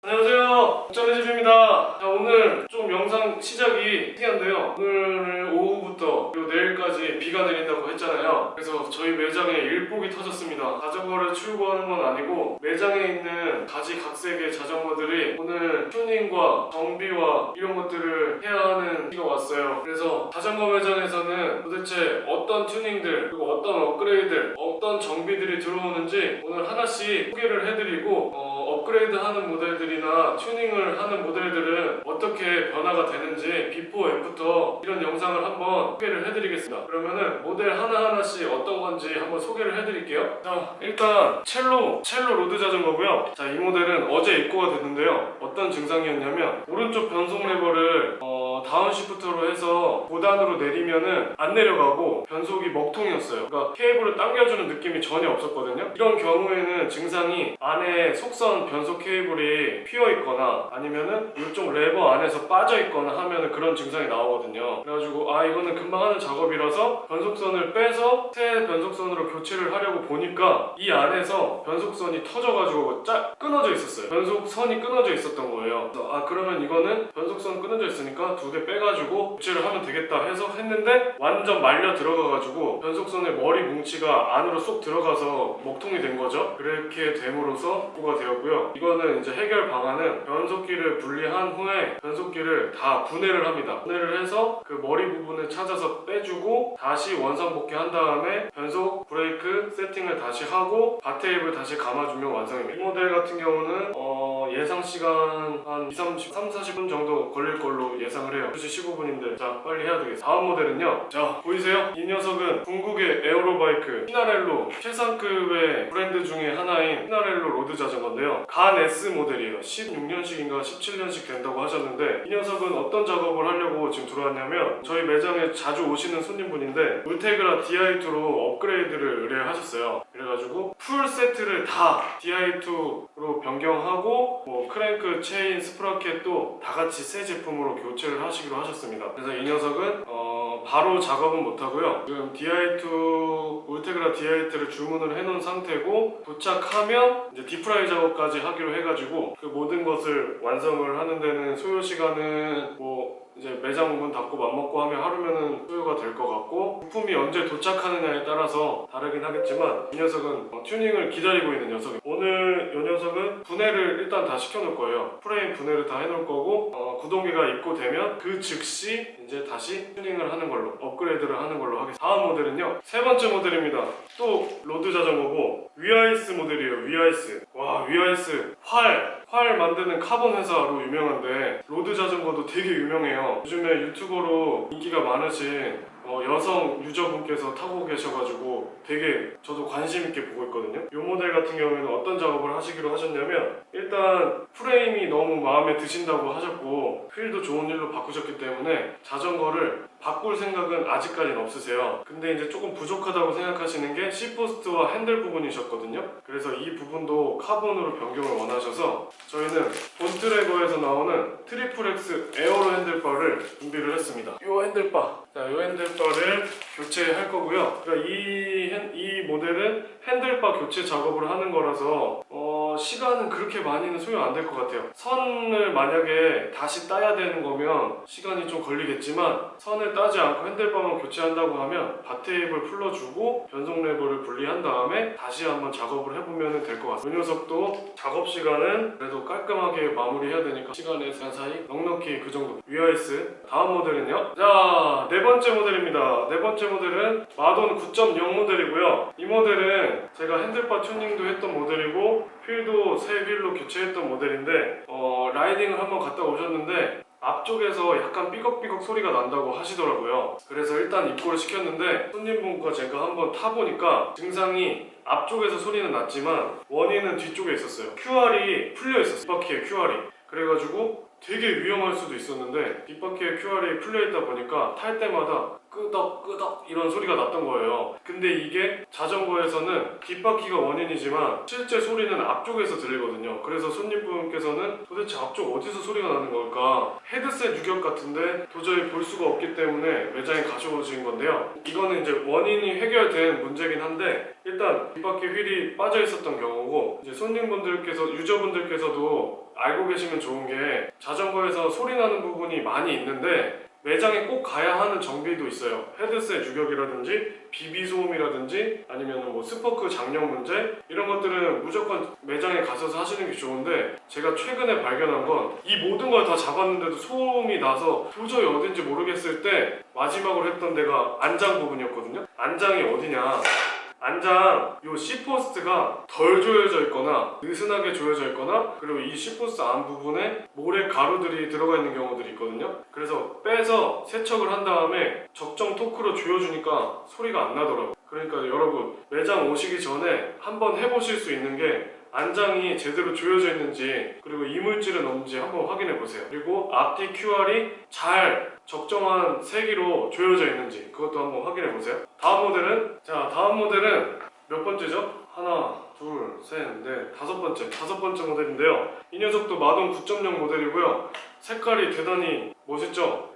안녕하세요, 국장의집입니다. 오늘 좀 영상 시작이 특이한데요. 오늘 오후부터 그리고 내일까지 비가 내린다고 했잖아요. 그래서 저희 매장에 일복이 터졌습니다. 자전거를 출고하는 건 아니고 매장에 있는 가지각색의 자전거들이 오늘 튜닝과 정비와 이런 것들을 해야 하는 시기가 왔어요. 그래서 자전거 매장에서는 도대체 어떤 튜닝들 그리고 어떤 업그레이드 어떤 정비들이 들어오는지 오늘 하나씩 소개를 해드리고 업그레이드 하는 모델들이나 튜닝을 하는 모델들은 어떻게 변화가 되는지 비포 애프터 이런 영상을 한번 소개를 해드리겠습니다. 그러면은 모델 하나하나씩 어떤 건지 한번 소개를 해드릴게요. 자, 일단 첼로 로드 자전거고요. 자, 이 모델은 어제 입고가 됐는데요. 어떤 증상이었냐면 오른쪽 변속 레버를 다운시프터로 해서 고단으로 내리면은 안 내려가고 변속이 먹통이었어요. 그러니까 케이블을 당겨주는 느낌이 전혀 없었거든요. 이런 경우에는 증상이 안에 속선 변속 케이블이 휘어 있거나 아니면은 이쪽 레버 안에서 빠져 있거나 하면은 그런 증상이 나오거든요. 그래가지고 이거는 금방 하는 작업이라서 변속선을 빼서 새 변속선으로 교체를 하려고 보니까 이 안에서 변속선이 터져가지고 끊어져 있었어요. 변속선이 끊어져 있었던 거예요. 그래서 그러면 이거는 변속선 끊어져 있으니까 두 대 빼가지고 교체를 하면 되겠다 해서 했는데 완전 말려 들어가가지고 변속선의 머리 뭉치가 안으로 쏙 들어가서 먹통이 된 거죠. 그렇게 됨으로써 입고가 되었고요. 이거는 이제 해결 방안은 변속기를 분리한 후에 변속기를 다 분해를 합니다. 분해를 해서 그 머리 부분을 찾아서 빼주고 다시 원상복귀 한 다음에 변속 브레이크 세팅을 다시 하고 바테입을 다시 감아주면 완성입니다. 이 모델 같은 경우는 예상 시간 한 3-40분 정도 걸릴 걸로 예상을 해요. 2시 15분인데 자, 빨리 해야 되겠어요. 다음 모델은요, 자, 보이세요? 이 녀석은 중국의 에어로바이크 피나렐로 최상급의 브랜드 중에 하나인 피나렐로 로드 자전거인데요. 간 S 모델이에요. 16년식인가 17년식 된다고 하셨는데 이 녀석은 어떤 작업을 하려고 지금 들어왔냐면 저희 매장에 자주 오시는 손님분인데 울테그라 DI2로 업그레이드를 의뢰하셨어요. 그래가지고 풀 세트를 다 DI2로 변경하고 크랭크, 체인, 스프라켓도 다 같이 새 제품으로 교체를 하시기로 하셨습니다. 그래서 이 녀석은 바로 작업은 못하고요. 지금 DI2 울테그라 DI2를 주문을 해놓은 상태고 도착하면 이제 디프라이 작업까지 하기로 해가지고 그 모든 것을 완성을 하는 데는 소요 시간은 이제 매장 문 닫고 맘먹고 하면 하루면은 소요가 될 것 같고 부품이 언제 도착하느냐에 따라서 다르긴 하겠지만 이 녀석은 튜닝을 기다리고 있는 녀석이에요. 오늘 이 녀석은 분해를 일단 다 시켜놓을 거예요. 프레임 분해를 다 해놓을 거고 구동기가 입고되면 그 즉시 이제 다시 튜닝을 하는 걸로 업그레이드를 하는 걸로 하겠습니다. 다음 모델은요, 세 번째 모델입니다. 또 로드 자전거고 위아이스 모델이에요. 위아이스. 와, 위아이스 활 만드는 카본 회사로 유명한데 로드 자전거도 되게 유명해요. 요즘에 유튜버로 인기가 많으신 여성 유저분께서 타고 계셔가지고 되게 저도 관심 있게 보고 있거든요. 이 모델 같은 경우에는 어떤 작업을 하시기로 하셨냐면 일단 프레임이 너무 마음에 드신다고 하셨고 휠도 좋은 휠로 바꾸셨기 때문에 자전거를 바꿀 생각은 아직까지는 없으세요. 근데 이제 조금 부족하다고 생각하시는 게 C포스트와 핸들 부분이셨거든요. 그래서 이 부분도 카본으로 변경을 원하셔서 저희는 본트레거에서 나오는 트리플 X 에어로 핸들바를 준비를 했습니다. 이 핸들바, 자, 이 핸들바를 교체할 거고요. 그러니까 이 모델은 핸들바 교체 작업을 하는 거라서 시간은 그렇게 많이는 소요 안 될 것 같아요. 선을 만약에 다시 따야 되는 거면 시간이 좀 걸리겠지만 선을 따지 않고 핸들바만 교체한다고 하면 바테입을 풀어주고 변속 레버를 분리한 다음에 다시 한번 작업을 해보면 될 것 같습니다. 이 녀석도 작업 시간은 그래도 깔끔하게 마무리해야 되니까 시간에 사이 넉넉히 그 정도. 위아이스. 다음 모델은요, 자, 네 번째 모델입니다. 네 번째 모델은 마돈 9.0 모델이고요. 이 모델은 제가 핸들바 튜닝도 했던 모델이고 휠도 새 휠로 교체했던 모델인데 라이딩을 한번 갔다 오셨는데 앞쪽에서 약간 삐걱삐걱 소리가 난다고 하시더라고요. 그래서 일단 입고를 시켰는데 손님분과 제가 한번 타보니까 증상이 앞쪽에서 소리는 났지만 원인은 뒤쪽에 있었어요. QR이 풀려 있었어요. 뒷바퀴에 QR이. 그래가지고 되게 위험할 수도 있었는데 뒷바퀴에 QR이 풀려 있다 보니까 탈 때마다 끄덕끄덕 이런 소리가 났던 거예요. 근데 이게 자전거에서는 뒷바퀴가 원인이지만 실제 소리는 앞쪽에서 들리거든요. 그래서 손님분께서는 도대체 앞쪽 어디서 소리가 나는 걸까? 헤드셋 유격 같은데 도저히 볼 수가 없기 때문에 매장에 가져오신 건데요. 이거는 이제 원인이 해결된 문제긴 한데 일단 뒷바퀴 휠이 빠져 있었던 경우고, 이제 손님분들께서 유저분들께서도 알고 계시면 좋은 게 자전거에서 소리 나는 부분이 많이 있는데 매장에 꼭 가야 하는 정비도 있어요. 헤드셋 유격이라든지 비비 소음이라든지 아니면 뭐 스포크 장력 문제, 이런 것들은 무조건 매장에 가셔서 하시는 게 좋은데, 제가 최근에 발견한 건 이 모든 걸 다 잡았는데도 소음이 나서 도저히 어딘지 모르겠을 때 마지막으로 했던 데가 안장 부분이었거든요. 안장이 어디냐, 안장 요 C포스트가 덜 조여져 있거나 느슨하게 조여져 있거나, 그리고 이 C포스트 안 부분에 모래 가루들이 들어가 있는 경우들이 있거든요. 그래서 빼서 세척을 한 다음에 적정 토크로 조여주니까 소리가 안 나더라고요. 그러니까 여러분, 매장 오시기 전에 한번 해보실 수 있는 게 안장이 제대로 조여져 있는지, 그리고 이물질은 없는지 한번 확인해 보세요. 그리고 앞뒤 QR이 잘 적정한 세기로 조여져 있는지 그것도 한번 확인해 보세요. 다음 모델은 몇 번째죠? 하나, 둘, 셋, 넷, 다섯 번째 모델인데요. 이 녀석도 마동 9.0 모델이고요. 색깔이 대단히 멋있죠?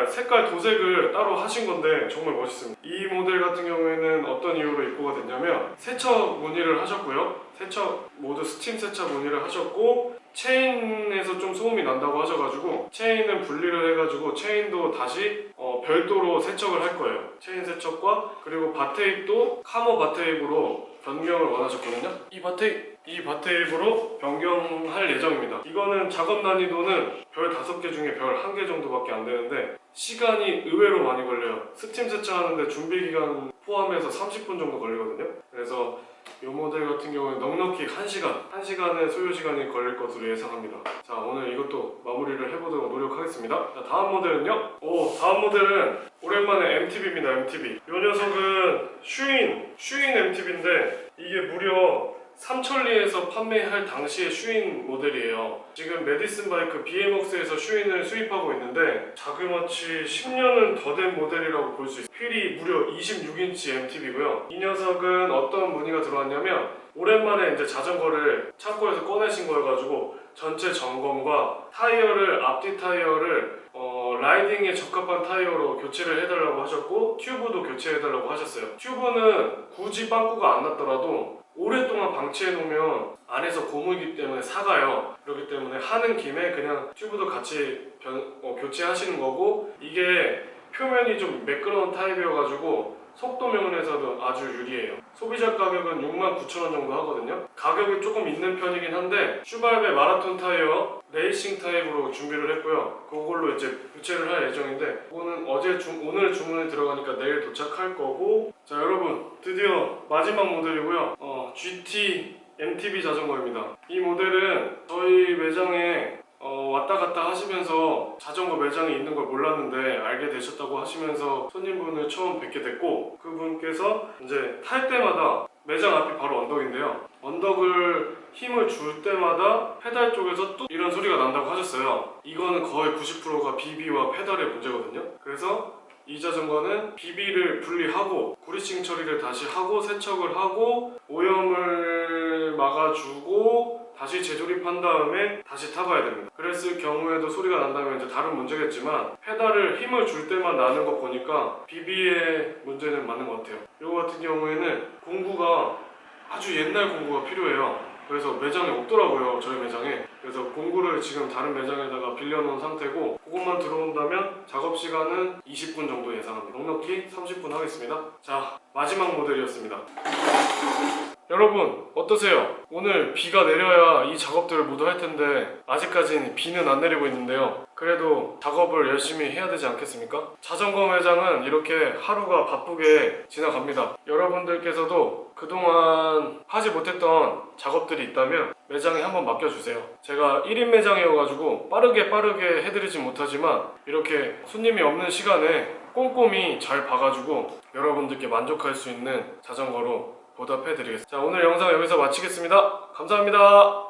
색깔 도색을 따로 하신 건데 정말 멋있습니다. 이 모델 같은 경우에는 어떤 이유로 입고가 됐냐면, 세척 문의를 하셨고요. 세척 모두 스팀 세척 문의를 하셨고, 체인에서 좀 소음이 난다고 하셔가지고 체인은 분리를 해가지고 체인도 다시 별도로 세척을 할 거예요. 체인 세척과, 그리고 바테입도 카모 바테입으로 변경을 원하셨거든요. 이 바테입으로 변경할 예정입니다. 이거는 작업 난이도는 별 5개 중에 별 1개 정도밖에 안 되는데 시간이 의외로 많이 걸려요. 스팀 세차하는데 준비 기간 포함해서 30분 정도 걸리거든요. 그래서 이 모델 같은 경우는 넉넉히 1시간의 소요 시간이 걸릴 것으로 예상합니다. 자, 오늘 이것도 마무리를 해보도록 노력하겠습니다. 자, 다음 모델은요? 다음 모델은 오랜만에 MTB입니다. MTB. 이 녀석은 슈인 MTB인데 이게 무려 삼천리에서 판매할 당시의 슈인 모델이에요. 지금 메디슨 바이크 BM웍스에서 슈인을 수입하고 있는데 자그마치 10년은 더 된 모델이라고 볼 수 있어요. 휠이 무려 26인치 MTB고요. 이 녀석은 어떤 문의가 들어왔냐면, 오랜만에 이제 자전거를 창고에서 꺼내신 거여가지고 전체 점검과 앞뒤 타이어를 라이딩에 적합한 타이어로 교체를 해달라고 하셨고, 튜브도 교체해달라고 하셨어요. 튜브는 굳이 빵꾸가 안 났더라도 오랫동안 방치해 놓으면 안에서 고무이기 때문에 사가요. 그렇기 때문에 하는 김에 그냥 튜브도 같이 교체하시는 거고, 이게 표면이 좀 매끄러운 타입이어가지고 속도 면에서도 아주 유리해요. 소비자 가격은 69,000원 정도 하거든요. 가격이 조금 있는 편이긴 한데 슈발베 마라톤 타이어 레이싱 타입으로 준비를 했고요. 그걸로 이제 교체를 할 예정인데, 이거는 오늘 주문이 들어가니까 내일 도착할 거고. 자, 여러분, 드디어 마지막 모델이고요. GT MTB 자전거입니다. 이 모델은 저희 매장에 왔다 갔다 하시면서 자전거 매장이 있는 걸 몰랐는데 알게 되셨다고 하시면서 손님분을 처음 뵙게 됐고, 그분께서 이제 탈 때마다, 매장 앞이 바로 언덕인데요, 언덕을 힘을 줄 때마다 페달 쪽에서 뚝 이런 소리가 난다고 하셨어요. 이거는 거의 90%가 비비와 페달의 문제거든요. 그래서 이 자전거는 비비를 분리하고 구리싱 처리를 다시 하고 세척을 하고 오염을 막아주고 다시 재조립한 다음에 다시 타봐야 됩니다. 그랬을 경우에도 소리가 난다면 이제 다른 문제겠지만, 페달을 힘을 줄 때만 나는 거 보니까 비비의 문제는 맞는 것 같아요. 이거 같은 경우에는 공구가 아주 옛날 공구가 필요해요. 그래서 매장에 없더라고요, 저희 매장에. 그래서 공구를 지금 다른 매장에다가 빌려놓은 상태고, 그것만 들어온다면 작업시간은 20분 정도 예상합니다. 넉넉히 30분 하겠습니다. 자, 마지막 모델이었습니다. 여러분, 어떠세요? 오늘 비가 내려야 이 작업들을 모두 할 텐데 아직까지는 비는 안 내리고 있는데요. 그래도 작업을 열심히 해야 되지 않겠습니까? 자전거 매장은 이렇게 하루가 바쁘게 지나갑니다. 여러분들께서도 그동안 하지 못했던 작업들이 있다면 매장에 한번 맡겨주세요. 제가 1인 매장이어가지고 빠르게 해드리진 못하지만 이렇게 손님이 없는 시간에 꼼꼼히 잘 봐가지고 여러분들께 만족할 수 있는 자전거로 보답해드리겠습니다. 자, 오늘 영상 여기서 마치겠습니다. 감사합니다.